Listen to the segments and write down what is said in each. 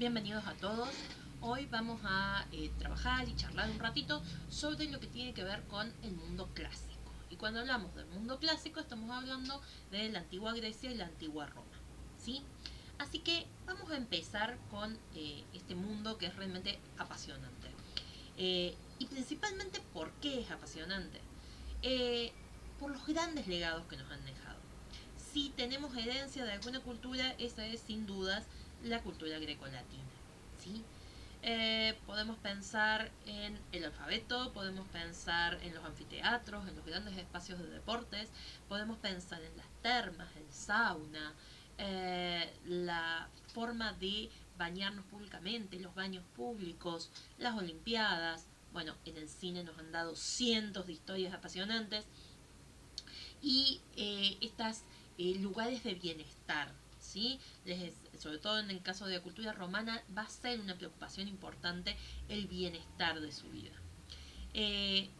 Bienvenidos a todos. Hoy vamos a trabajar y charlar un ratito sobre lo que tiene que ver con el mundo clásico. Y cuando hablamos del mundo clásico estamos hablando de la antigua Grecia y la antigua Roma. ¿Sí? Así que vamos a empezar con este mundo que es realmente apasionante. Y principalmente, ¿por qué es apasionante? Eh, por los grandes legados que nos han dejado. Si tenemos herencia de alguna cultura, esa es sin dudas la cultura grecolatina. ¿Sí? Podemos pensar en el alfabeto, podemos pensar en los anfiteatros, en los grandes espacios de deportes, podemos pensar en las termas, el sauna, la forma de bañarnos públicamente, los baños públicos, las olimpiadas. Bueno, en el cine nos han dado cientos de historias apasionantes y estos lugares de bienestar. ¿Sí? Sobre todo en el caso de la cultura romana, va a ser una preocupación importante el bienestar de su vida. Eh,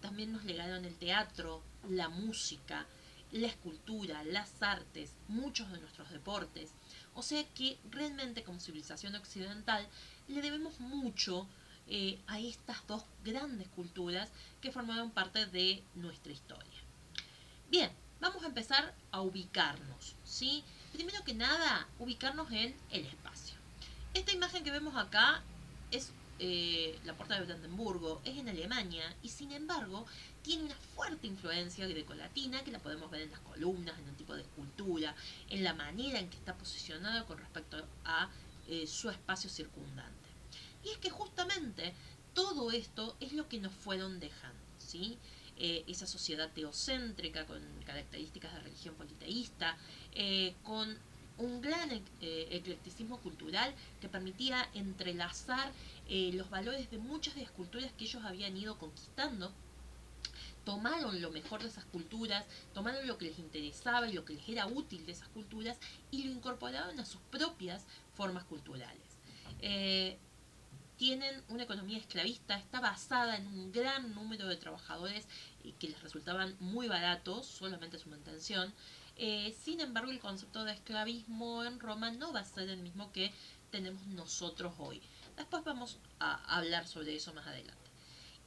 También nos legaron el teatro, la música, la escultura, las artes, muchos de nuestros deportes. O sea que realmente como civilización occidental le debemos mucho a estas dos grandes culturas que formaron parte de nuestra historia. Bien, vamos a empezar a ubicarnos, ¿sí? Primero que nada, ubicarnos en el espacio. Esta imagen que vemos acá es la puerta de Brandenburgo, es en Alemania y sin embargo tiene una fuerte influencia grecolatina que la podemos ver en las columnas, en el tipo de escultura, en la manera en que está posicionado con respecto a su espacio circundante. Y es que justamente todo esto es lo que nos fueron dejando, ¿sí? Esa sociedad teocéntrica con características de religión politeísta, con un gran eclecticismo cultural que permitía entrelazar los valores de muchas de las culturas que ellos habían ido conquistando. Tomaron lo mejor de esas culturas, tomaron lo que les interesaba y lo que les era útil de esas culturas y lo incorporaron a sus propias formas culturales. Eh, Tienen una economía esclavista, está basada en un gran número de trabajadores que les resultaban muy baratos, solamente su mantención. Sin embargo, el concepto de esclavismo en Roma no va a ser el mismo que tenemos nosotros hoy. Después vamos a hablar sobre eso más adelante.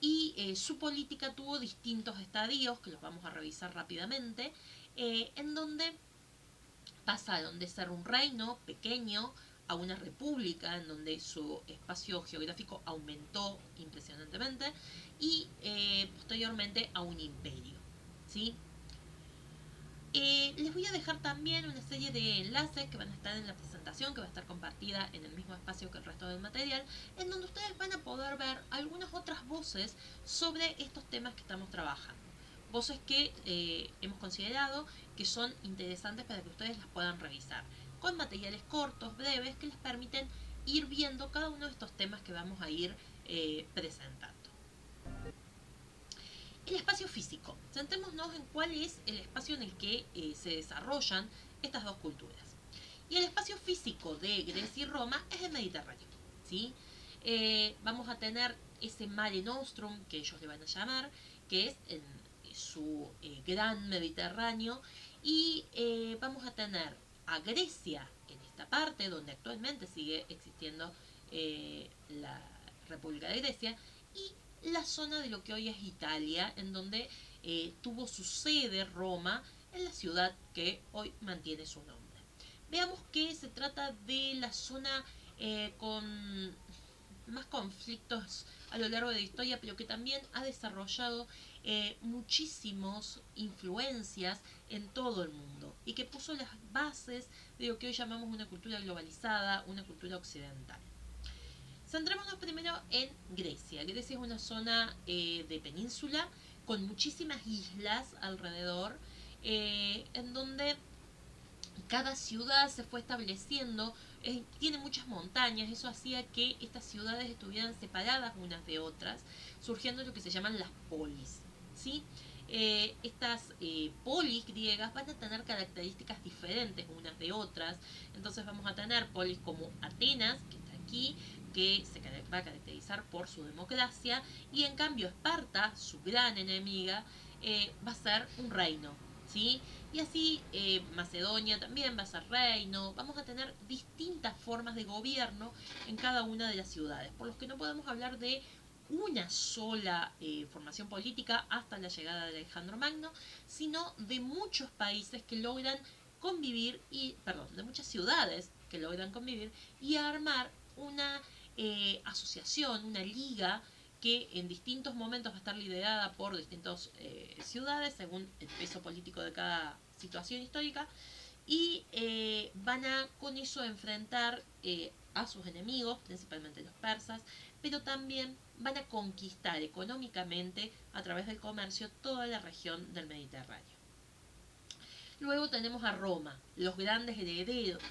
Y su política tuvo distintos estadios, que los vamos a revisar rápidamente, en donde pasaron de ser un reino pequeño a una república en donde su espacio geográfico aumentó impresionantemente y posteriormente a un imperio. ¿Sí? Les voy a dejar también una serie de enlaces que van a estar en la presentación, que va a estar compartida en el mismo espacio que el resto del material, en donde ustedes van a poder ver algunas otras voces sobre estos temas que estamos trabajando. Voces que hemos considerado que son interesantes para que ustedes las puedan revisar, con materiales cortos, breves, que les permiten ir viendo cada uno de estos temas que vamos a ir presentando. El espacio físico. Centrémonos en cuál es el espacio en el que se desarrollan estas dos culturas. Y el espacio físico de Grecia y Roma es el Mediterráneo. ¿Sí? Vamos a tener ese Mare Nostrum, que ellos le van a llamar, que es su gran Mediterráneo, y vamos a tener a Grecia en esta parte, donde actualmente sigue existiendo la República de Grecia, y la zona de lo que hoy es Italia, en donde tuvo su sede Roma, en la ciudad que hoy mantiene su nombre. Veamos que se trata de la zona con más conflictos a lo largo de la historia, pero que también ha desarrollado muchísimas influencias en todo el mundo y que puso las bases de lo que hoy llamamos una cultura globalizada, una cultura occidental. Centrémonos primero en Grecia. Grecia es una zona de península con muchísimas islas alrededor, en donde cada ciudad se fue estableciendo, tiene muchas montañas, eso hacía que estas ciudades estuvieran separadas unas de otras, surgiendo lo que se llaman las polis. ¿Sí? Estas polis griegas van a tener características diferentes unas de otras, entonces vamos a tener polis como Atenas, que está aquí, que se va a caracterizar por su democracia, y en cambio Esparta, su gran enemiga, va a ser un reino. ¿sí? Y así Macedonia también va a ser reino, vamos a tener distintas formas de gobierno en cada una de las ciudades, por lo que no podemos hablar de una sola formación política hasta la llegada de Alejandro Magno, sino de muchos países que logran convivir y, perdón, de muchas ciudades que logran convivir y armar una asociación, una liga que en distintos momentos va a estar liderada por distintas ciudades según el peso político de cada situación histórica y van a con eso enfrentar a sus enemigos, principalmente los persas, pero también van a conquistar económicamente a través del comercio toda la región del Mediterráneo. Luego tenemos a Roma, los grandes herederos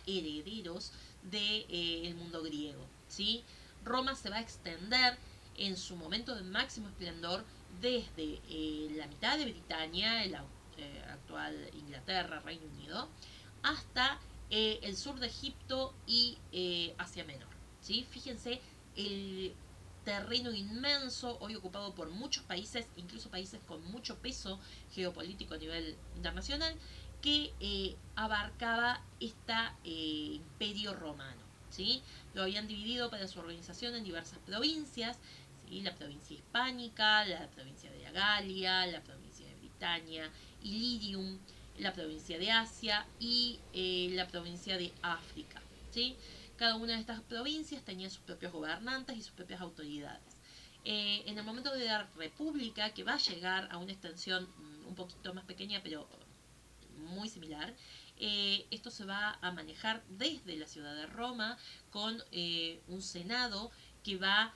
del mundo griego. ¿Sí? Roma se va a extender en su momento de máximo esplendor desde la mitad de Britania, la actual Inglaterra, Reino Unido, hasta el sur de Egipto y Asia Menor. ¿Sí? Fíjense el terreno inmenso, hoy ocupado por muchos países, incluso países con mucho peso geopolítico a nivel internacional, que abarcaba este imperio romano. ¿Sí? Lo habían dividido para su organización en diversas provincias, ¿sí? La provincia hispánica, la provincia de la Galia, la provincia de Britania, Ilirium, la provincia de Asia y la provincia de África. ¿Sí? Cada una de estas provincias tenía sus propios gobernantes y sus propias autoridades. En el momento de la república, que va a llegar a una extensión un poquito más pequeña, pero muy similar, esto se va a manejar desde la ciudad de Roma con un senado que va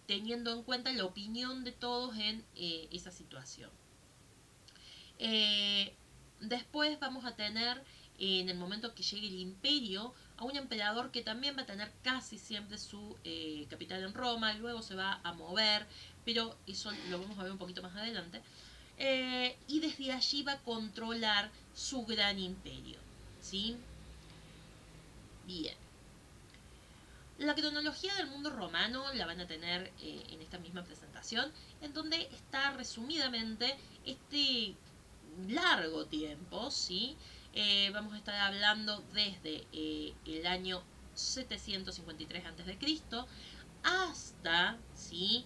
teniendo en cuenta la opinión de todos en esa situación. Después vamos a tener, en el momento que llegue el imperio, a un emperador que también va a tener casi siempre su capital en Roma, luego se va a mover, pero eso lo vamos a ver un poquito más adelante. Y desde allí va a controlar su gran imperio. ¿Sí? Bien. La cronología del mundo romano la van a tener en esta misma presentación, en donde está resumidamente este largo tiempo, ¿sí? Vamos a estar hablando desde el año 753 a.C. hasta, ¿sí?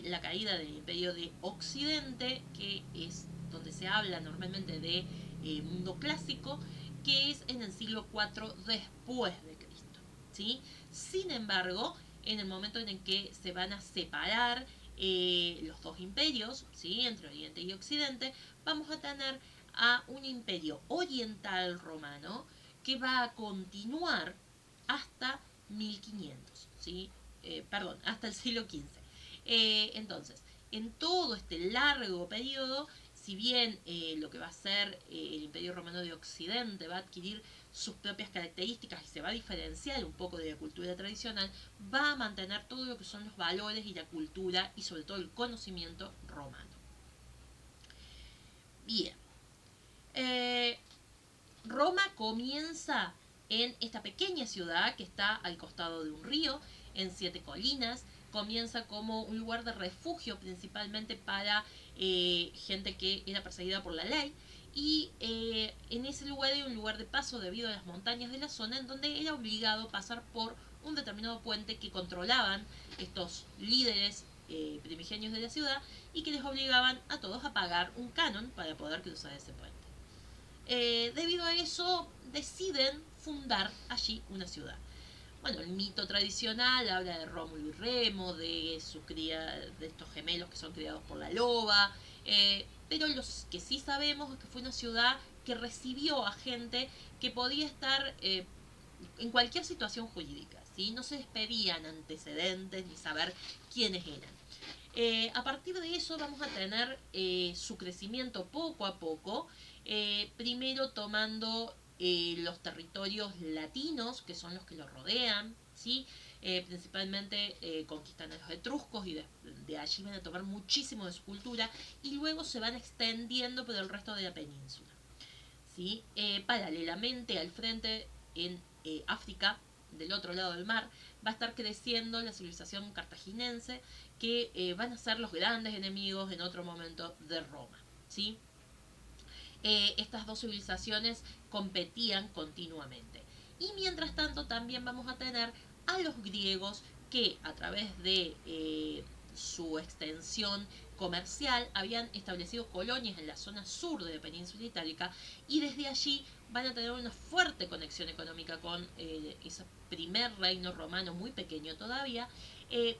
La caída del Imperio de Occidente, que es donde se habla normalmente de mundo clásico, que es en el siglo IV después de Cristo. ¿Sí? Sin embargo, en el momento en el que se van a separar los dos imperios, ¿sí? Entre Oriente y Occidente, vamos a tener a un imperio oriental romano que va a continuar hasta 1500, ¿sí? Perdón, hasta el siglo XV. Entonces, en todo este largo periodo, si bien lo que va a ser el Imperio Romano de Occidente va a adquirir sus propias características y se va a diferenciar un poco de la cultura tradicional, va a mantener todo lo que son los valores y la cultura y sobre todo el conocimiento romano. Bien. Roma comienza en esta pequeña ciudad que está al costado de un río, en 7 colinas. Comienza como un lugar de refugio principalmente para gente que era perseguida por la ley. Y en ese lugar era un lugar de paso debido a las montañas de la zona en donde era obligado pasar por un determinado puente que controlaban estos líderes primigenios de la ciudad y que les obligaban a todos a pagar un canon para poder cruzar ese puente. Debido a eso deciden fundar allí una ciudad. Bueno, el mito tradicional habla de Rómulo y Remo, de su cría, de estos gemelos que son criados por la loba, pero los que sí sabemos es que fue una ciudad que recibió a gente que podía estar en cualquier situación jurídica, ¿sí? No se les pedían antecedentes ni saber quiénes eran. A partir de eso vamos a tener su crecimiento poco a poco, primero tomando los territorios latinos, que son los que lo rodean, ¿sí? Principalmente conquistan a los etruscos y de allí van a tomar muchísimo de su cultura y luego se van extendiendo por el resto de la península. ¿Sí? Paralelamente al frente en África, del otro lado del mar, va a estar creciendo la civilización cartaginense, que van a ser los grandes enemigos en otro momento de Roma. ¿Sí? estas dos civilizaciones competían continuamente. Y mientras tanto también vamos a tener a los griegos que a través de su extensión comercial habían establecido colonias en la zona sur de la península itálica y desde allí van a tener una fuerte conexión económica con ese primer reino romano muy pequeño todavía,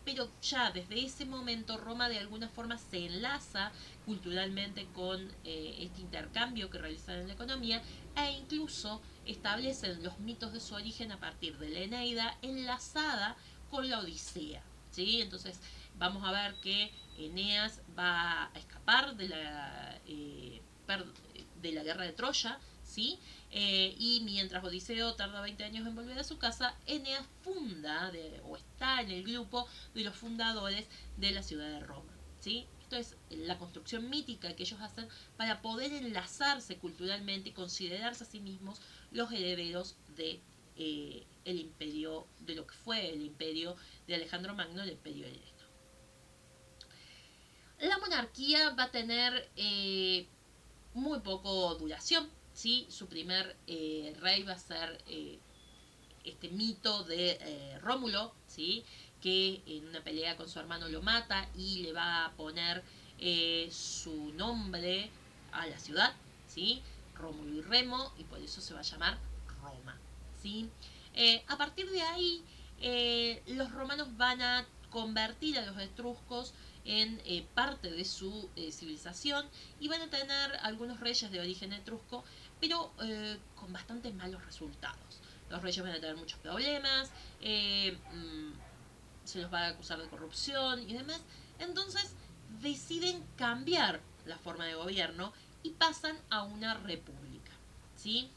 pero ya desde ese momento Roma de alguna forma se enlaza culturalmente con este intercambio que realizan en la economía e incluso establecen los mitos de su origen a partir de la Eneida enlazada con la Odisea. ¿Sí? Entonces vamos a ver que Eneas va a escapar de la guerra de Troya, ¿sí? Y mientras Odiseo tarda 20 años en volver a su casa, Eneas o está en el grupo de los fundadores de la ciudad de Roma, ¿sí? Esto es la construcción mítica que ellos hacen para poder enlazarse culturalmente y considerarse a sí mismos los herederos de el imperio, de lo que fue el imperio de Alejandro Magno, el imperio helénico. La monarquía va a tener muy poco duración, ¿sí? Su primer rey va a ser este mito de Rómulo, ¿sí? Que en una pelea con su hermano lo mata y le va a poner su nombre a la ciudad, ¿sí? Rómulo y Remo, y por eso se va a llamar Roma, ¿sí? A partir de ahí, los romanos van a convertir a los etruscos en parte de su civilización y van a tener algunos reyes de origen etrusco, pero con bastantes malos resultados. Los reyes van a tener muchos problemas, se los va a acusar de corrupción y demás. Entonces deciden cambiar la forma de gobierno y pasan a una república, ¿sí?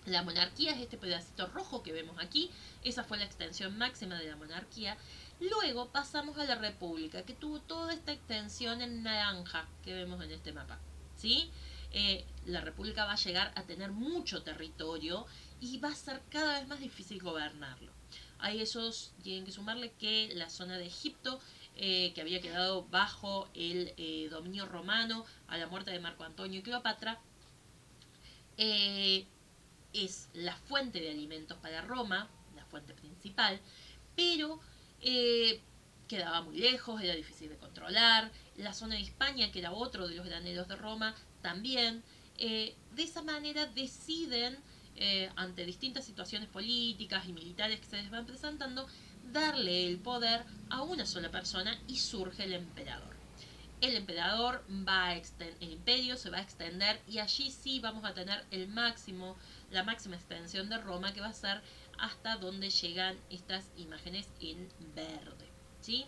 La monarquía es este pedacito rojo que vemos aquí, esa fue la extensión máxima de la monarquía. Luego pasamos a la república, que tuvo toda esta extensión en naranja que vemos en este mapa, ¿sí? La república va a llegar a tener mucho territorio y va a ser cada vez más difícil gobernarlo. A esos tienen que sumarle que la zona de Egipto, que había quedado bajo el dominio romano a la muerte de Marco Antonio y Cleopatra, es la fuente de alimentos para Roma, la fuente principal, pero quedaba muy lejos, era difícil de controlar. La zona de España, que era otro de los graneros de Roma, también. De esa manera deciden, ante distintas situaciones políticas y militares que se les van presentando, darle el poder a una sola persona y surge el emperador. El emperador el imperio se va a extender y allí sí vamos a tener la máxima extensión de Roma, que va a ser hasta donde llegan estas imágenes en verde, ¿sí?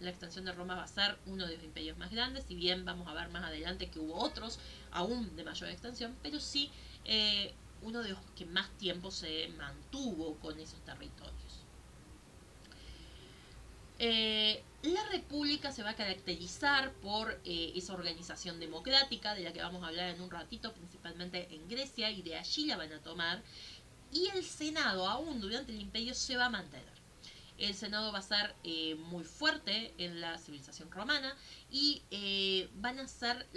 La extensión de Roma va a ser uno de los imperios más grandes, si bien vamos a ver más adelante que hubo otros aún de mayor extensión, pero sí uno de los que más tiempo se mantuvo con esos territorios. La república se va a caracterizar por esa organización democrática de la que vamos a hablar en un ratito, principalmente en Grecia, y de allí la van a tomar. Y el Senado, aún durante el imperio, se va a mantener. El Senado va a ser muy fuerte en la civilización romana y van a ser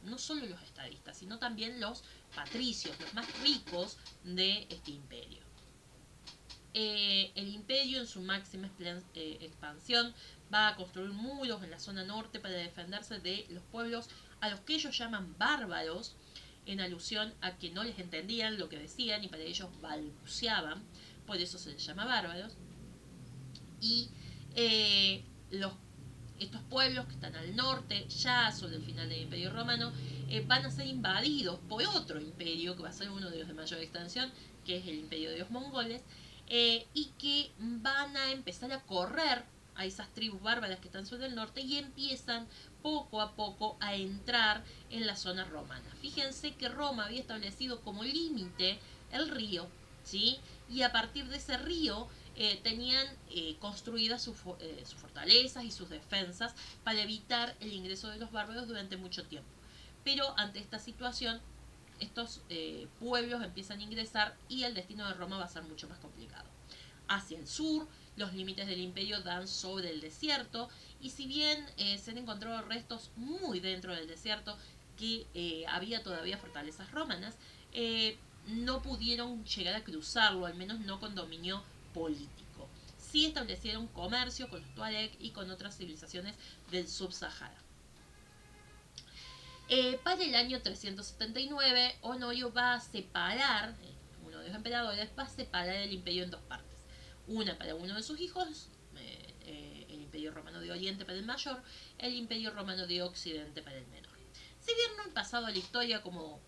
no solo los estadistas, sino también los patricios, los más ricos de este imperio. El imperio en su máxima expansión va a construir muros en la zona norte para defenderse de los pueblos a los que ellos llaman bárbaros, en alusión a que no les entendían lo que decían y para ellos balbuceaban, por eso se les llama bárbaros. Y estos pueblos que están al norte, ya sobre el final del imperio romano, van a ser invadidos por otro imperio que va a ser uno de los de mayor extensión, que es el imperio de los mongoles, y que van a empezar a correr a esas tribus bárbaras que están sobre el norte y empiezan poco a poco a entrar en la zona romana. Fíjense que Roma había establecido como límite el río, ¿sí? Y a partir de ese río tenían construidas sus fortalezas y sus defensas para evitar el ingreso de los bárbaros durante mucho tiempo. Pero ante esta situación, estos pueblos empiezan a ingresar y el destino de Roma va a ser mucho más complicado. Hacia el sur, los límites del imperio dan sobre el desierto y si bien se han encontrado restos muy dentro del desierto que había todavía fortalezas romanas, no pudieron llegar a cruzarlo, al menos no con dominio político. Sí establecieron comercio con los Tuareg y con otras civilizaciones del Sub-Sahara. Para el año 379, Honorio va a separar, uno de los emperadores, va a separar el imperio en dos partes. Una para uno de sus hijos, el imperio romano de Oriente para el mayor, el imperio romano de Occidente para el menor. Si bien no han pasado a la historia como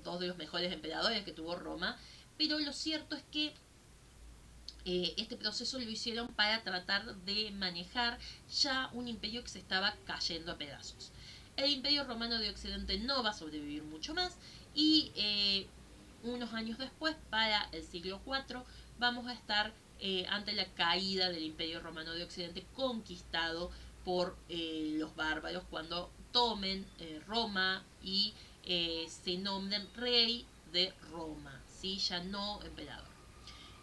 dos de los mejores emperadores que tuvo Roma, pero lo cierto es que este proceso lo hicieron para tratar de manejar ya un imperio que se estaba cayendo a pedazos. El imperio romano de Occidente no va a sobrevivir mucho más y unos años después, para el siglo IV, vamos a estar ante la caída del imperio romano de Occidente conquistado por los bárbaros cuando tomen Roma y se nombren rey de Roma, ¿sí? Ya no emperador.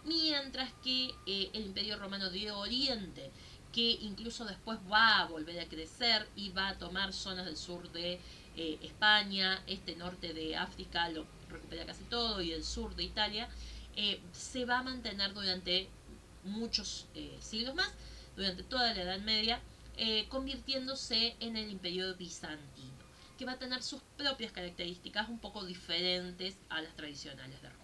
Mientras que el imperio romano de Oriente, que incluso después va a volver a crecer y va a tomar zonas del sur de España, norte de África lo recupera casi todo y el sur de Italia, se va a mantener durante muchos siglos más, durante toda la Edad Media, convirtiéndose en el imperio bizantino, que va a tener sus propias características un poco diferentes a las tradicionales de Roma.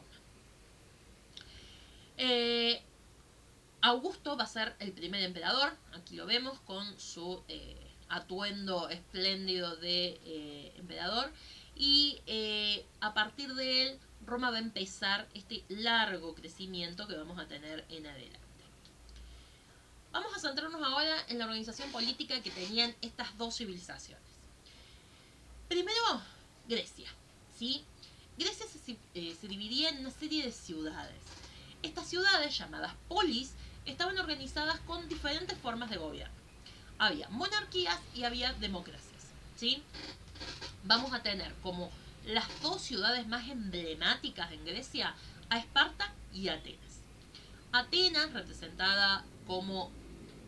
Augusto va a ser el primer emperador, aquí lo vemos con su atuendo espléndido de emperador, y a partir de él Roma va a empezar este largo crecimiento que vamos a tener en adelante. Vamos a centrarnos ahora en la organización política que tenían estas dos civilizaciones. Primero, Grecia, ¿sí? Grecia se dividía en una serie de ciudades. Estas ciudades, llamadas polis, estaban organizadas con diferentes formas de gobierno. Había monarquías y había democracias, ¿sí? Vamos a tener como las dos ciudades más emblemáticas en Grecia a Esparta y Atenas. Atenas, representada como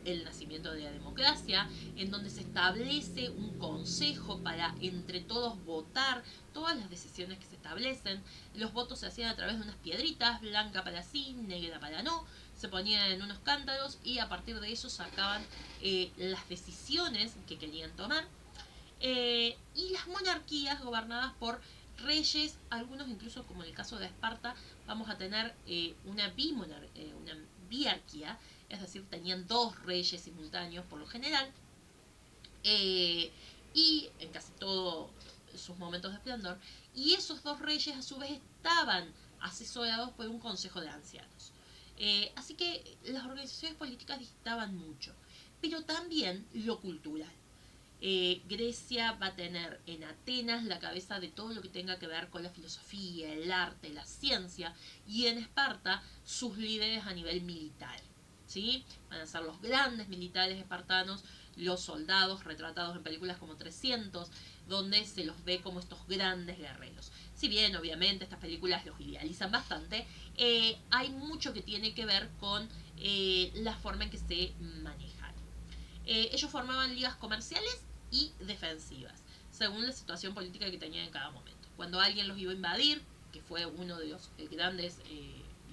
el nacimiento de la democracia, en donde se establece un consejo para entre todos votar todas las decisiones que se establecen. Los votos se hacían a través de unas piedritas, blanca para sí, negra para no, se ponían en unos cántaros y a partir de eso sacaban las decisiones que querían tomar. Y las monarquías gobernadas por reyes, algunos incluso como en el caso de Esparta, vamos a tener una biarquía, es decir, tenían dos reyes simultáneos por lo general, y en casi todos sus momentos de esplendor, y esos dos reyes a su vez estaban asesorados por un consejo de ancianos. Así que las organizaciones políticas dictaban mucho, pero también lo cultural. Grecia va a tener en Atenas la cabeza de todo lo que tenga que ver con la filosofía, el arte, la ciencia, y en Esparta sus líderes a nivel militar. ¿Sí? Van a ser los grandes militares espartanos, los soldados retratados en películas como 300, donde se los ve como estos grandes guerreros. Si bien obviamente estas películas los idealizan bastante, hay mucho que tiene que ver con la forma en que se manejan. Ellos formaban ligas comerciales y defensivas, según la situación política que tenían en cada momento. Cuando alguien los iba a invadir, que fue uno de los grandes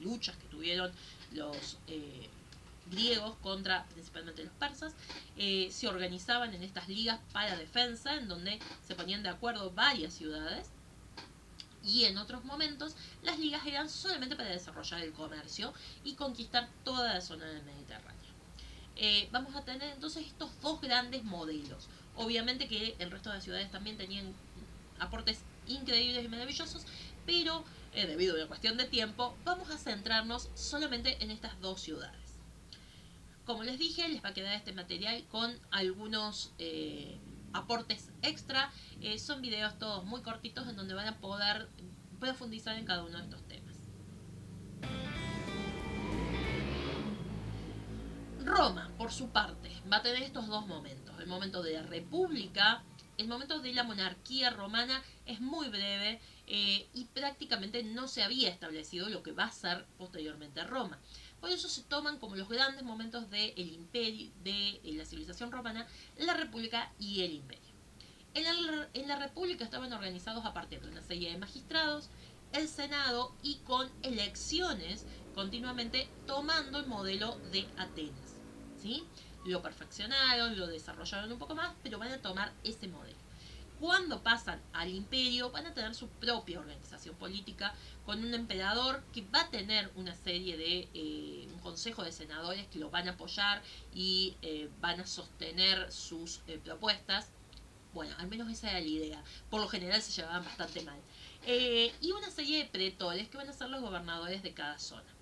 luchas que tuvieron los griegos contra principalmente los persas, se organizaban en estas ligas para defensa, en donde se ponían de acuerdo varias ciudades, y en otros momentos las ligas eran solamente para desarrollar el comercio y conquistar toda la zona del Mediterráneo. Vamos a tener entonces estos dos grandes modelos. Obviamente que el resto de las ciudades también tenían aportes increíbles y maravillosos, pero debido a una cuestión de tiempo, vamos a centrarnos solamente en estas dos ciudades. Como les dije, les va a quedar este material con algunos aportes extra. Son videos todos muy cortitos en donde van a poder profundizar en cada uno de estos temas. Roma, por su parte, va a tener estos dos momentos. El momento de la república, el momento de la monarquía romana es muy breve y prácticamente no se había establecido lo que va a ser posteriormente Roma. Por eso se toman como los grandes momentos del imperio, de la civilización romana, la república y el imperio. En la República estaban organizados a partir de una serie de magistrados, el Senado y con elecciones continuamente tomando el modelo de Atenas. ¿Sí? Lo perfeccionaron, lo desarrollaron un poco más, pero van a tomar ese modelo. Cuando pasan al imperio van a tener su propia organización política con un emperador que va a tener una serie de un consejo de senadores que lo van a apoyar y van a sostener sus propuestas. Bueno, al menos esa era la idea. Por lo general se llevaban bastante mal. Y una serie de pretores que van a ser los gobernadores de cada zona.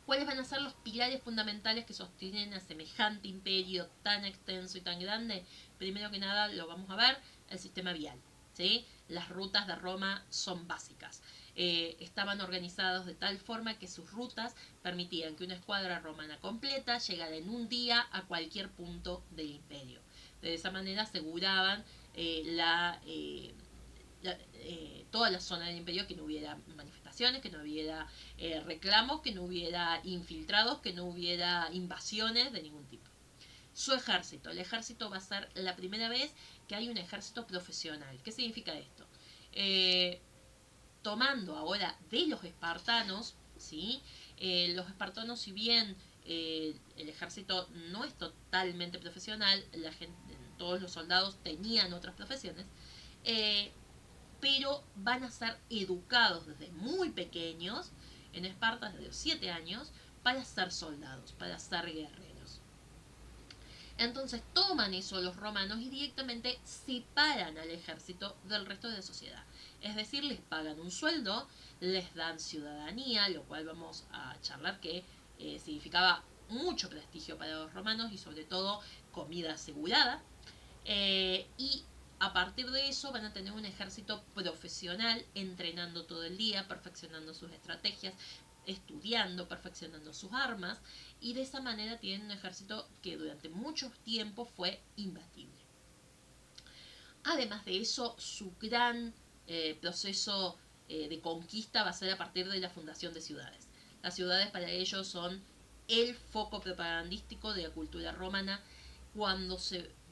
¿Cuáles van a ser los pilares fundamentales que sostienen a semejante imperio tan extenso y tan grande? Primero que nada lo vamos a ver, el sistema vial. ¿Sí? Las rutas de Roma son básicas. Estaban organizados de tal forma que sus rutas permitían que una escuadra romana completa llegara en un día a cualquier punto del imperio. De esa manera aseguraban toda la zona del imperio, que no hubiera manifestaciones, que no hubiera reclamos, que no hubiera infiltrados, que no hubiera invasiones de ningún tipo. Su ejército. El ejército va a ser la primera vez que hay un ejército profesional. ¿Qué significa esto? Tomando ahora de los espartanos, ¿sí? Los espartanos, si bien el ejército no es totalmente profesional, todos los soldados tenían otras profesiones, pero van a ser educados desde muy pequeños, en Esparta desde los 7 años, para ser soldados, para ser guerreros. Entonces toman eso los romanos y directamente separan al ejército del resto de la sociedad. Es decir, les pagan un sueldo, les dan ciudadanía, lo cual vamos a charlar que significaba mucho prestigio para los romanos y sobre todo comida asegurada. Y a partir de eso van a tener un ejército profesional entrenando todo el día, perfeccionando sus estrategias, estudiando, perfeccionando sus armas, y de esa manera tienen un ejército que durante mucho tiempo fue imbatible. Además de eso, su gran proceso de conquista va a ser a partir de la fundación de ciudades. Las ciudades para ellos son el foco propagandístico de la cultura romana. Cuando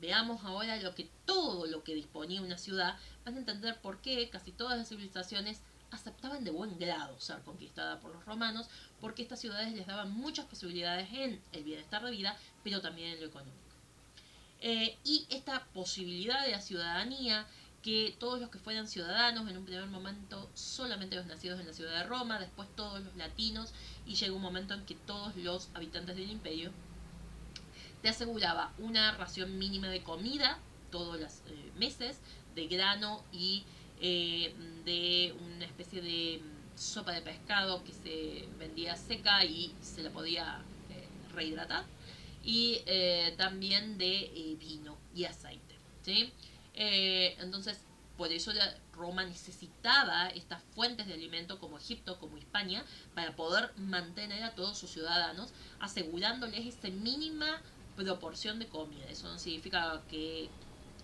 veamos ahora todo lo que disponía una ciudad, van a entender por qué casi todas las civilizaciones aceptaban de buen grado ser conquistada por los romanos, porque estas ciudades les daban muchas posibilidades en el bienestar de vida, pero también en lo económico. Y esta posibilidad de la ciudadanía, que todos los que fueran ciudadanos, en un primer momento solamente los nacidos en la ciudad de Roma, después todos los latinos, y llegó un momento en que todos los habitantes del imperio, te aseguraba una ración mínima de comida todos los meses, de grano y de una especie de sopa de pescado que se vendía seca y se la podía rehidratar, y también de vino y aceite. ¿Sí? Entonces, por eso Roma necesitaba estas fuentes de alimento como Egipto, como Hispania, para poder mantener a todos sus ciudadanos, asegurándoles esa mínima proporción de comida. Eso no significa que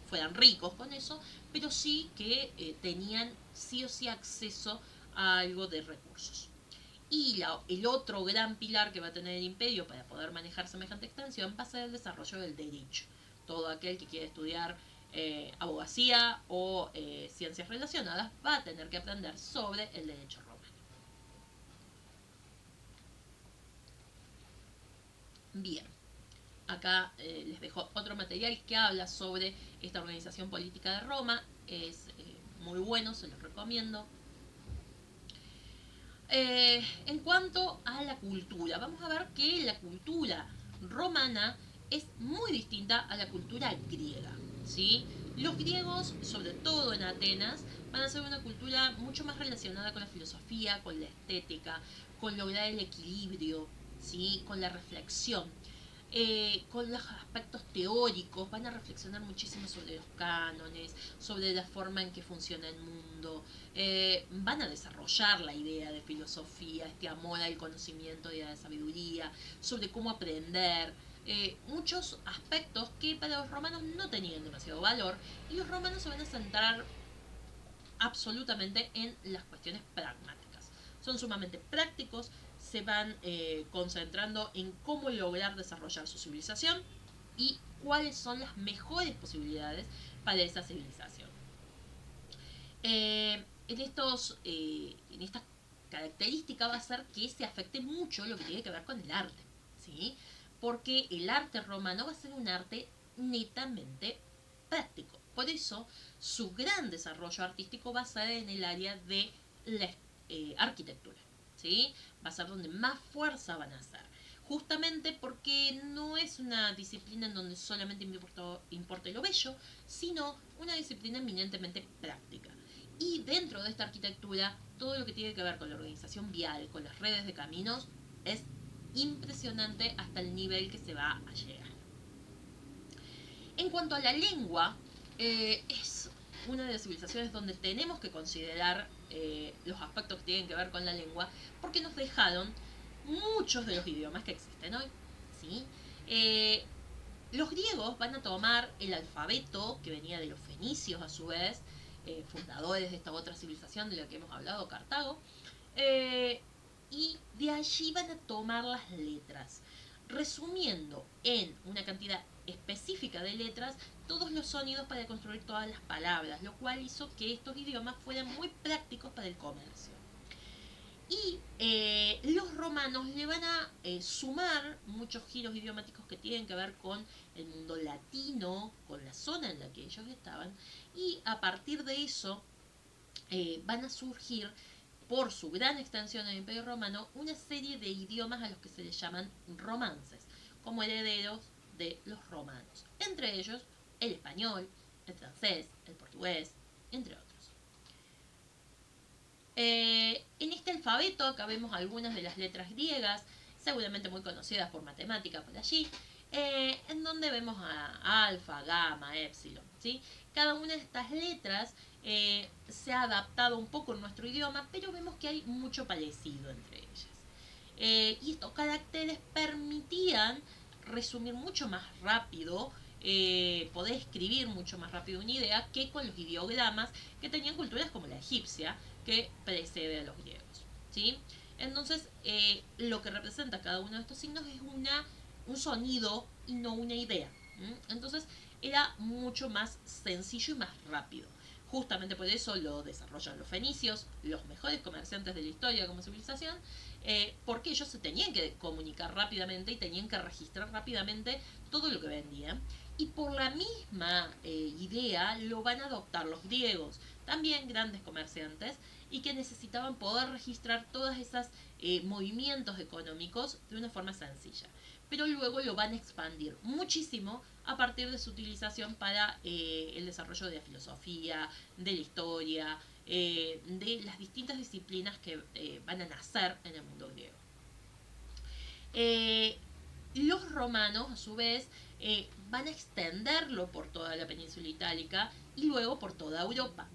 fueran ricos con eso, pero sí que tenían sí o sí acceso a algo de recursos. Y el otro gran pilar que va a tener el imperio para poder manejar semejante extensión va a ser el desarrollo del derecho. Todo aquel que quiere estudiar abogacía o ciencias relacionadas va a tener que aprender sobre el derecho romano. Bien, acá les dejo otro material que habla sobre esta organización política de Roma. Es muy bueno, se los recomiendo. En cuanto a la cultura, vamos a ver que la cultura romana es muy distinta a la cultura griega. ¿Sí? Los griegos, sobre todo en Atenas, van a ser una cultura mucho más relacionada con la filosofía, con la estética, con lograr el equilibrio, ¿sí? Con la reflexión. Con los aspectos teóricos, van a reflexionar muchísimo sobre los cánones, sobre la forma en que funciona el mundo, van a desarrollar la idea de filosofía, este amor al conocimiento y a la sabiduría, sobre cómo aprender, muchos aspectos que para los romanos no tenían demasiado valor, y los romanos se van a centrar absolutamente en las cuestiones pragmáticas. Son sumamente prácticos, se van concentrando en cómo lograr desarrollar su civilización y cuáles son las mejores posibilidades para esa civilización. En esta característica va a ser que se afecte mucho lo que tiene que ver con el arte, ¿sí? Porque el arte romano va a ser un arte netamente práctico. Por eso, su gran desarrollo artístico va a ser en el área de la arquitectura, ¿sí? Va a ser donde más fuerza van a hacer. Justamente porque no es una disciplina en donde solamente importa lo bello, sino una disciplina eminentemente práctica. Y dentro de esta arquitectura, todo lo que tiene que ver con la organización vial, con las redes de caminos, es impresionante hasta el nivel que se va a llegar. En cuanto a la lengua, es una de las civilizaciones donde tenemos que considerar los aspectos que tienen que ver con la lengua, porque nos dejaron muchos de los idiomas que existen hoy. ¿Sí? Los griegos van a tomar el alfabeto que venía de los fenicios a su vez, fundadores de esta otra civilización de la que hemos hablado, Cartago, y de allí van a tomar las letras, resumiendo en una cantidad específica de letras todos los sonidos para construir todas las palabras, lo cual hizo que estos idiomas fueran muy prácticos para el comercio. Y los romanos le van a sumar muchos giros idiomáticos que tienen que ver con el mundo latino, con la zona en la que ellos estaban, y a partir de eso van a surgir, por su gran extensión en el Imperio Romano, una serie de idiomas a los que se les llaman romances, como herederos de los romanos. Entre ellos, el español, el francés, el portugués, entre otros. En este alfabeto acá vemos algunas de las letras griegas, seguramente muy conocidas por matemática por allí, en donde vemos a alfa, gamma, epsilon. ¿Sí? Cada una de estas letras se ha adaptado un poco en nuestro idioma, pero vemos que hay mucho parecido entre ellas. Y estos caracteres permitían resumir mucho más rápido, poder escribir mucho más rápido una idea que con los ideogramas que tenían culturas como la egipcia, que precede a los griegos. ¿Sí? Entonces, lo que representa cada uno de estos signos es un sonido y no una idea. Entonces, era mucho más sencillo y más rápido. Justamente por eso lo desarrollan los fenicios, los mejores comerciantes de la historia como civilización, porque ellos se tenían que comunicar rápidamente y tenían que registrar rápidamente todo lo que vendían. Y por la misma idea lo van a adoptar los griegos, también grandes comerciantes, y que necesitaban poder registrar todos esos movimientos económicos de una forma sencilla. Pero luego lo van a expandir muchísimo a partir de su utilización para el desarrollo de la filosofía, de la historia, de las distintas disciplinas que van a nacer en el mundo griego. Los romanos, a su vez, van a extenderlo por toda la península itálica y luego por toda Europa.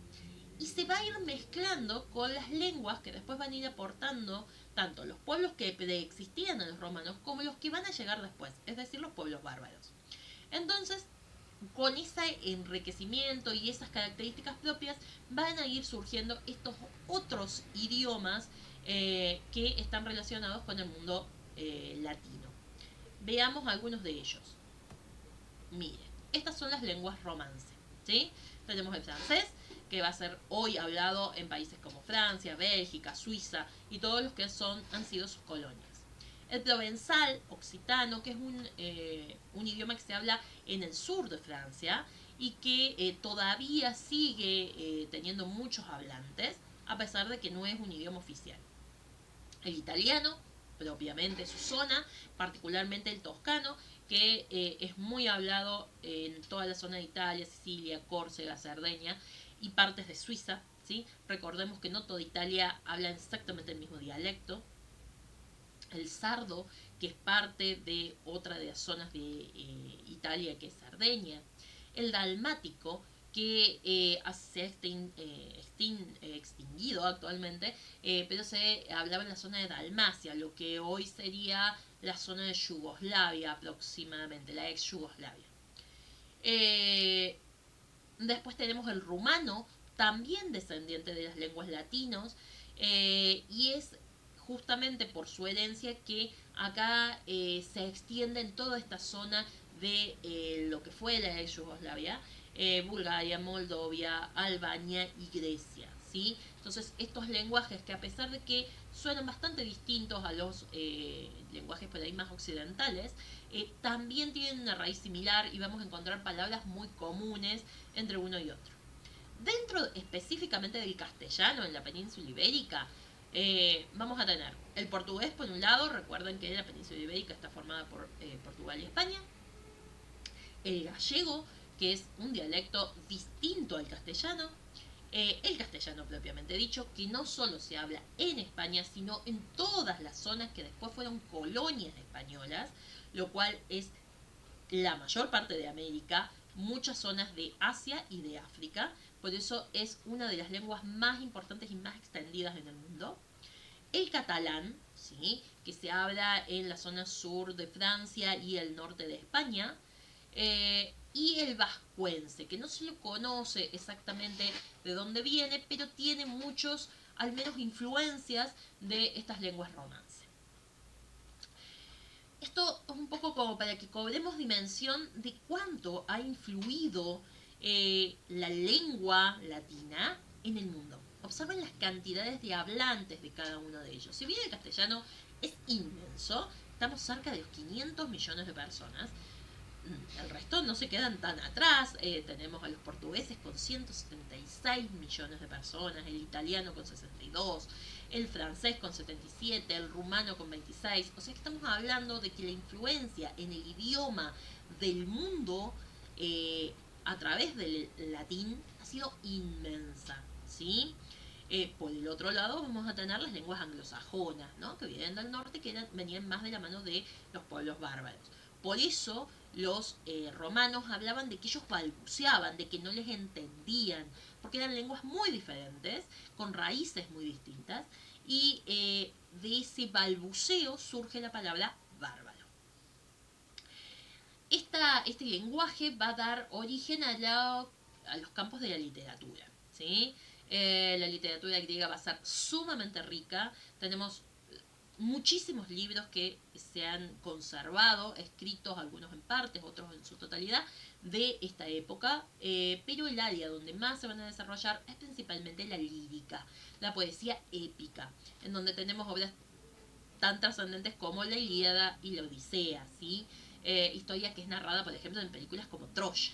Y se va a ir mezclando con las lenguas que después van a ir aportando tanto los pueblos que preexistían a los romanos como los que van a llegar después, es decir, los pueblos bárbaros. Entonces, con ese enriquecimiento y esas características propias van a ir surgiendo estos otros idiomas que están relacionados con el mundo latino. Veamos algunos de ellos. Miren, estas son las lenguas romance, ¿sí? Tenemos el francés, que va a ser hoy hablado en países como Francia, Bélgica, Suiza y todos los que han sido sus colonias. El provenzal occitano, que es un idioma que se habla en el sur de Francia y que todavía sigue teniendo muchos hablantes, a pesar de que no es un idioma oficial. El italiano, propiamente su zona, particularmente el toscano, que es muy hablado en toda la zona de Italia, Sicilia, Córcega, Cerdeña y partes de Suiza. ¿Sí? Recordemos que no toda Italia habla exactamente el mismo dialecto. El sardo, que es parte de otra de las zonas de Italia, que es Cerdeña. El dalmático, que se ha extinguido actualmente, pero se hablaba en la zona de Dalmacia, lo que hoy sería la zona de Yugoslavia aproximadamente, la ex Yugoslavia. Después tenemos el rumano, también descendiente de las lenguas latinos, y es justamente por su herencia que acá se extiende en toda esta zona de lo que fue la Yugoslavia, Bulgaria, Moldovia, Albania y Grecia, ¿sí? Entonces, estos lenguajes que a pesar de que suenan bastante distintos a los lenguajes por ahí más occidentales, también tienen una raíz similar y vamos a encontrar palabras muy comunes entre uno y otro. Dentro específicamente del castellano en la península ibérica, vamos a tener el portugués por un lado, recuerden que la península ibérica está formada por Portugal y España, el gallego, que es un dialecto distinto al castellano, el castellano propiamente dicho, que no solo se habla en España, sino en todas las zonas que después fueron colonias españolas, lo cual es la mayor parte de América, muchas zonas de Asia y de África, por eso es una de las lenguas más importantes y más extendidas en el mundo. El catalán, ¿sí?, que se habla en la zona sur de Francia y el norte de España, y el vascuense, que no se lo conoce exactamente de dónde viene, pero tiene muchos, al menos, influencias de estas lenguas romances. Esto es un poco como para que cobremos dimensión de cuánto ha influido la lengua latina en el mundo. Observen las cantidades de hablantes de cada uno de ellos. Si bien el castellano es inmenso, estamos cerca de los 500 millones de personas. El resto no se quedan tan atrás. Tenemos a los portugueses con 176 millones de personas, el italiano con 62, el francés con 77, el rumano con 26. O sea que estamos hablando de que la influencia en el idioma del mundo a través del latín ha sido inmensa, ¿sí? Por el otro lado vamos a tener las lenguas anglosajonas, ¿no?, que vienen del norte, que venían más de la mano de los pueblos bárbaros. Por eso los romanos hablaban de que ellos balbuceaban, de que no les entendían, porque eran lenguas muy diferentes, con raíces muy distintas, y de ese balbuceo surge la palabra bárbaro. Este lenguaje va a dar origen a los campos de la literatura, ¿sí? La literatura griega va a ser sumamente rica. Tenemos muchísimos libros que se han conservado, escritos algunos en partes, otros en su totalidad, de esta época, pero el área donde más se van a desarrollar es principalmente la lírica, la poesía épica, en donde tenemos obras tan trascendentes como la Ilíada y la Odisea, ¿sí? Historia que es narrada, por ejemplo, en películas como Troya,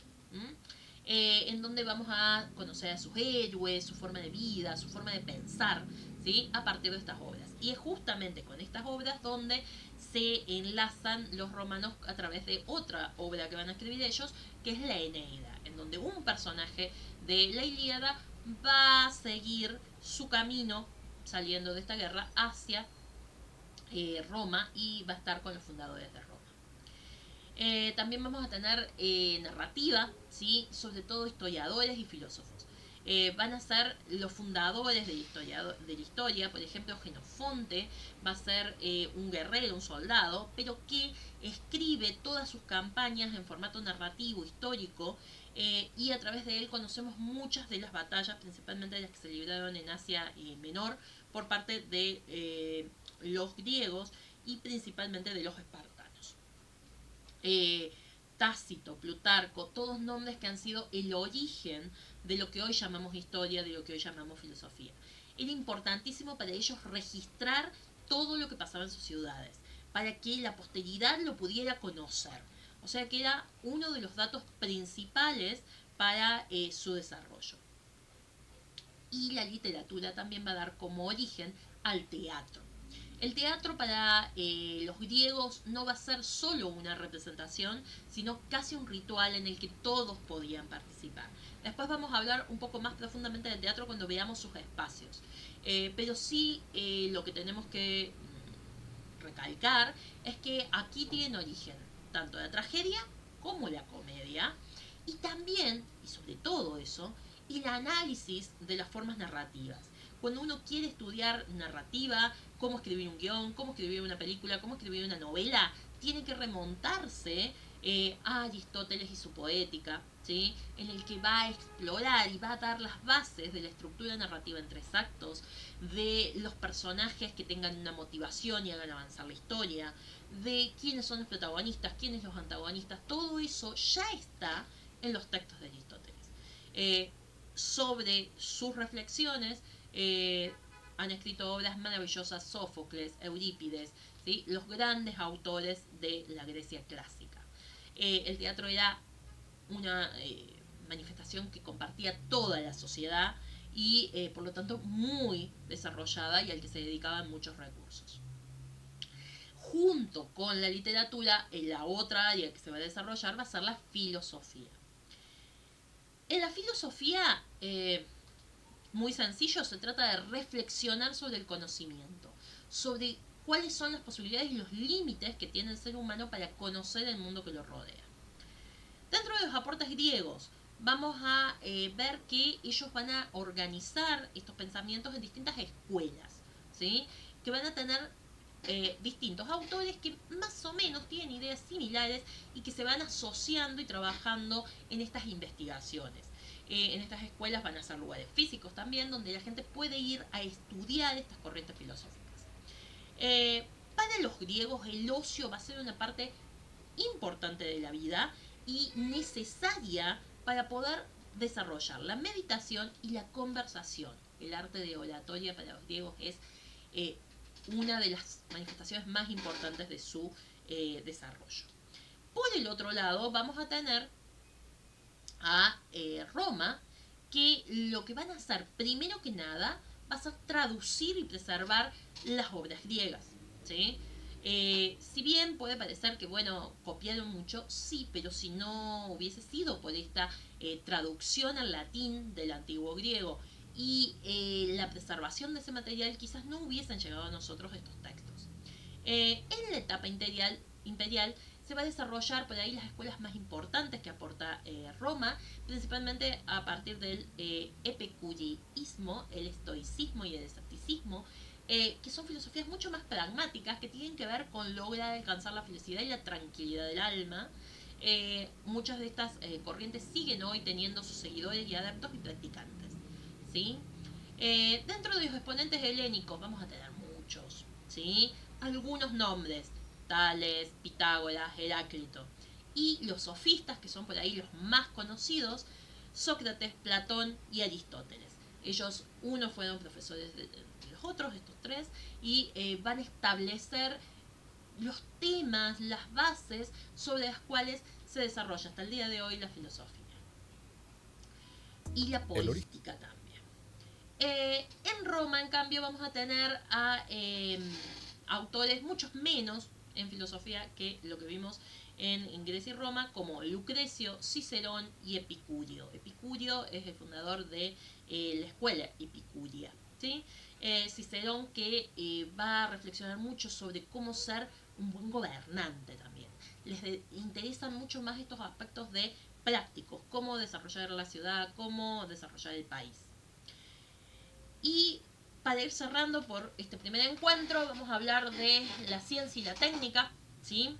en donde vamos a conocer a sus héroes, su forma de vida, su forma de pensar, ¿sí?, a partir de estas obras. Y es justamente con estas obras donde se enlazan los romanos a través de otra obra que van a escribir ellos, que es la Eneida, en donde un personaje de la Ilíada va a seguir su camino saliendo de esta guerra hacia Roma, y va a estar con los fundadores de Roma. También vamos a tener narrativa, ¿sí?, sobre todo historiadores y filósofos. Van a ser los fundadores de la historia, por ejemplo, Jenofonte va a ser un guerrero, un soldado, pero que escribe todas sus campañas en formato narrativo, histórico, y a través de él conocemos muchas de las batallas, principalmente las que se libraron en Asia Menor, por parte de los griegos y principalmente de los espartanos. Tácito, Plutarco, todos nombres que han sido el origen de lo que hoy llamamos historia, de lo que hoy llamamos filosofía. Era importantísimo para ellos registrar todo lo que pasaba en sus ciudades, para que la posteridad lo pudiera conocer. O sea que era uno de los datos principales para su desarrollo. Y la literatura también va a dar como origen al teatro. El teatro para los griegos no va a ser solo una representación, sino casi un ritual en el que todos podían participar. Después vamos a hablar un poco más profundamente del teatro cuando veamos sus espacios. Pero sí lo que tenemos que recalcar es que aquí tiene origen tanto la tragedia como la comedia, y también, y sobre todo eso, el análisis de las formas narrativas. Cuando uno quiere estudiar narrativa, cómo escribir un guión, cómo escribir una película, cómo escribir una novela, tiene que remontarse a Aristóteles y su poética, ¿sí? En el que va a explorar y va a dar las bases de la estructura narrativa en 3 actos, de los personajes que tengan una motivación y hagan avanzar la historia, de quiénes son los protagonistas, quiénes los antagonistas, todo eso ya está en los textos de Aristóteles. Eh, Sobre sus reflexiones han escrito obras maravillosas Sófocles, Eurípides, ¿sí? Los grandes autores de la Grecia clásica. El teatro era una manifestación que compartía toda la sociedad y por lo tanto muy desarrollada y al que se dedicaban muchos recursos. Junto con la literatura, en la otra área que se va a desarrollar va a ser la filosofía. En la filosofía, muy sencillo, se trata de reflexionar sobre el conocimiento, sobre cuáles son las posibilidades y los límites que tiene el ser humano para conocer el mundo que lo rodea. Dentro de los aportes griegos, vamos a ver que ellos van a organizar estos pensamientos en distintas escuelas, ¿sí? Que van a tener distintos autores que más o menos tienen ideas similares y que se van asociando y trabajando en estas investigaciones. En estas escuelas van a ser lugares físicos también, donde la gente puede ir a estudiar estas corrientes filosóficas. Para los griegos el ocio va a ser una parte importante de la vida y necesaria para poder desarrollar la meditación y la conversación. El arte de oratoria para los griegos es una de las manifestaciones más importantes de su desarrollo. Por el otro lado, vamos a tener a Roma, que lo que van a hacer primero que nada va a ser traducir y preservar las obras griegas, ¿sí? Si bien puede parecer que, bueno, copiaron mucho, sí, pero si no hubiese sido por esta traducción al latín del antiguo griego y la preservación de ese material, quizás no hubiesen llegado a nosotros estos textos. En la etapa imperial se va a desarrollar por ahí las escuelas más importantes que aporta Roma, principalmente a partir del epicureísmo, el estoicismo y el escepticismo, que son filosofías mucho más pragmáticas que tienen que ver con lograr alcanzar la felicidad y la tranquilidad del alma. Muchas de estas corrientes siguen hoy teniendo sus seguidores y adeptos y practicantes, ¿sí? Dentro de los exponentes helénicos vamos a tener muchos, ¿sí? Algunos nombres: Tales, Pitágoras, Heráclito. Y los sofistas, que son por ahí los más conocidos: Sócrates, Platón y Aristóteles. Ellos, unos fueron profesores de los otros, estos tres, y van a establecer los temas, las bases sobre las cuales se desarrolla hasta el día de hoy la filosofía. Y la política también. En Roma, en cambio, vamos a tener a autores muchos menos en filosofía que lo que vimos en Grecia y Roma, como Lucrecio, Cicerón y Epicurio. Epicurio es el fundador de la escuela epicúrea, ¿sí? Cicerón, que va a reflexionar mucho sobre cómo ser un buen gobernante también. Les interesan mucho más estos aspectos de prácticos, cómo desarrollar la ciudad, cómo desarrollar el país. Y para ir cerrando por este primer encuentro, vamos a hablar de la ciencia y la técnica, ¿sí?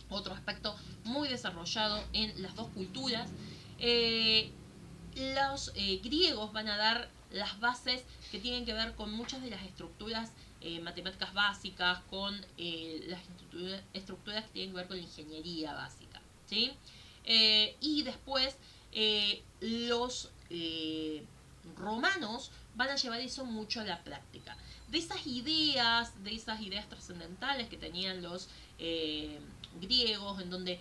Otro aspecto muy desarrollado en las dos culturas. Los griegos van a dar las bases que tienen que ver con muchas de las estructuras matemáticas básicas, con las estructuras que tienen que ver con la ingeniería básica, ¿sí? Y después los romanos van a llevar eso mucho a la práctica. De esas ideas trascendentales que tenían los griegos, en donde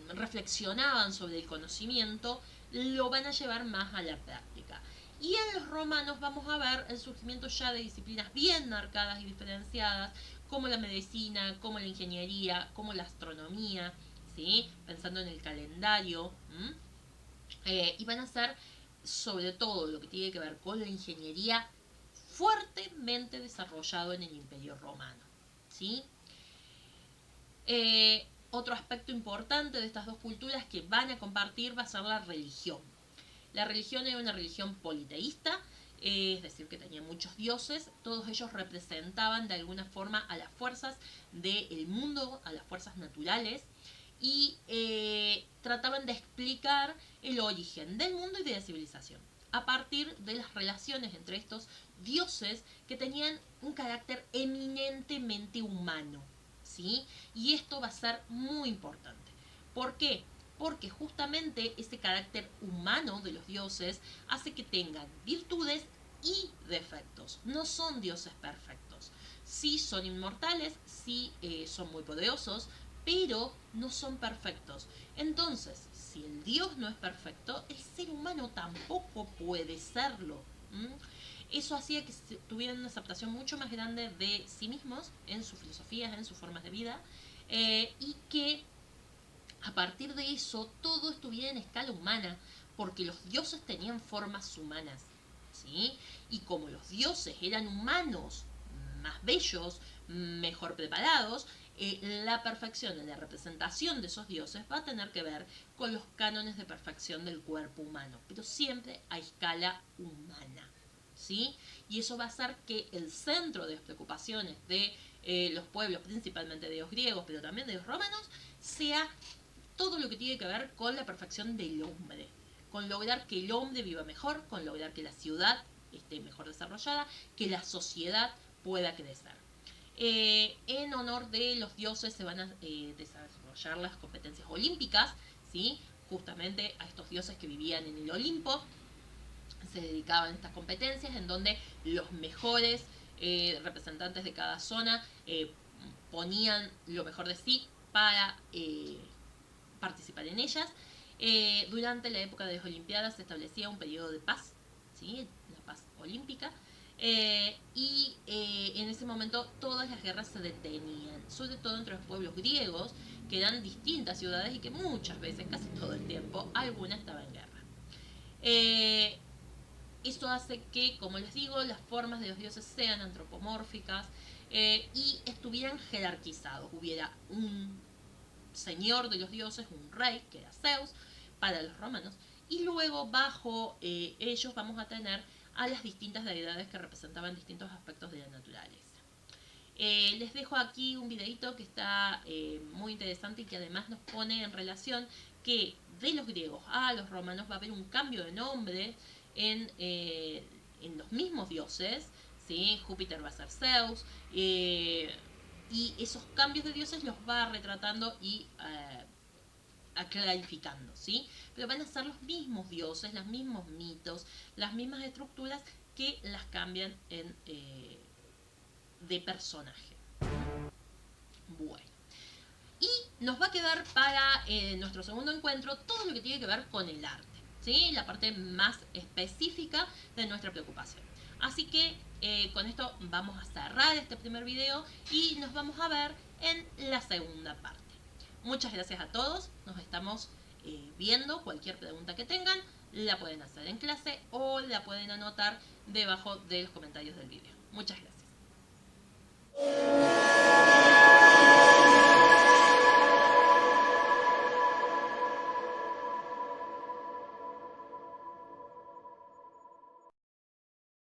reflexionaban sobre el conocimiento, lo van a llevar más a la práctica. Y en los romanos vamos a ver el surgimiento ya de disciplinas bien marcadas y diferenciadas, como la medicina, como la ingeniería, como la astronomía, ¿sí? Pensando en el calendario. Y van a ser, sobre todo lo que tiene que ver con la ingeniería, fuertemente desarrollado en el Imperio Romano, ¿sí? Otro aspecto importante de estas dos culturas que van a compartir va a ser la religión. La religión era una religión politeísta, es decir, que tenía muchos dioses. Todos ellos representaban de alguna forma a las fuerzas del mundo, a las fuerzas naturales, y trataban de explicar el origen del mundo y de la civilización a partir de las relaciones entre estos dioses que tenían un carácter eminentemente humano, ¿sí? Y esto va a ser muy importante. ¿Por qué? Porque justamente ese carácter humano de los dioses hace que tengan virtudes y defectos. No son dioses perfectos. Sí son inmortales, sí son muy poderosos, pero no son perfectos. Entonces, si el Dios no es perfecto, el ser humano tampoco puede serlo. ¿M? Eso hacía que tuvieran una aceptación mucho más grande de sí mismos, en sus filosofías, en sus formas de vida, y que a partir de eso todo estuviera en escala humana, porque los dioses tenían formas humanas, ¿sí? Y como los dioses eran humanos, más bellos, mejor preparados, la perfección en la representación de esos dioses va a tener que ver con los cánones de perfección del cuerpo humano, pero siempre a escala humana, ¿sí? Y eso va a hacer que el centro de las preocupaciones de los pueblos, principalmente de los griegos, pero también de los romanos, sea todo lo que tiene que ver con la perfección del hombre, con lograr que el hombre viva mejor, con lograr que la ciudad esté mejor desarrollada, que la sociedad pueda crecer. En honor de los dioses se van a desarrollar las competencias olímpicas, ¿sí? Justamente a estos dioses que vivían en el Olimpo se dedicaban a estas competencias en donde los mejores representantes de cada zona ponían lo mejor de sí para participar en ellas. Durante la época de las Olimpiadas se establecía un periodo de paz, ¿sí? La paz olímpica, en ese momento todas las guerras se detenían, sobre todo entre los pueblos griegos, que eran distintas ciudades y que muchas veces, casi todo el tiempo, alguna estaba en guerra. Eh, Esto hace que, como les digo, las formas de los dioses sean antropomórficas y estuvieran jerarquizados. Hubiera un señor de los dioses, un rey, que era Zeus, para los romanos, y luego bajo ellos vamos a tener a las distintas deidades que representaban distintos aspectos de la naturaleza. Les dejo aquí un videito que está muy interesante y que además nos pone en relación que de los griegos a los romanos va a haber un cambio de nombre en los mismos dioses, ¿sí? Júpiter va a ser Zeus, y esos cambios de dioses los va retratando y clarificando, ¿sí? Pero van a ser los mismos dioses, los mismos mitos, las mismas estructuras que las cambian de personaje. Bueno. Y nos va a quedar para nuestro segundo encuentro todo lo que tiene que ver con el arte, ¿sí? La parte más específica de nuestra preocupación. Así que con esto vamos a cerrar este primer video y nos vamos a ver en la segunda parte. Muchas gracias a todos, nos estamos viendo. Cualquier pregunta que tengan la pueden hacer en clase o la pueden anotar debajo de los comentarios del video. Muchas gracias.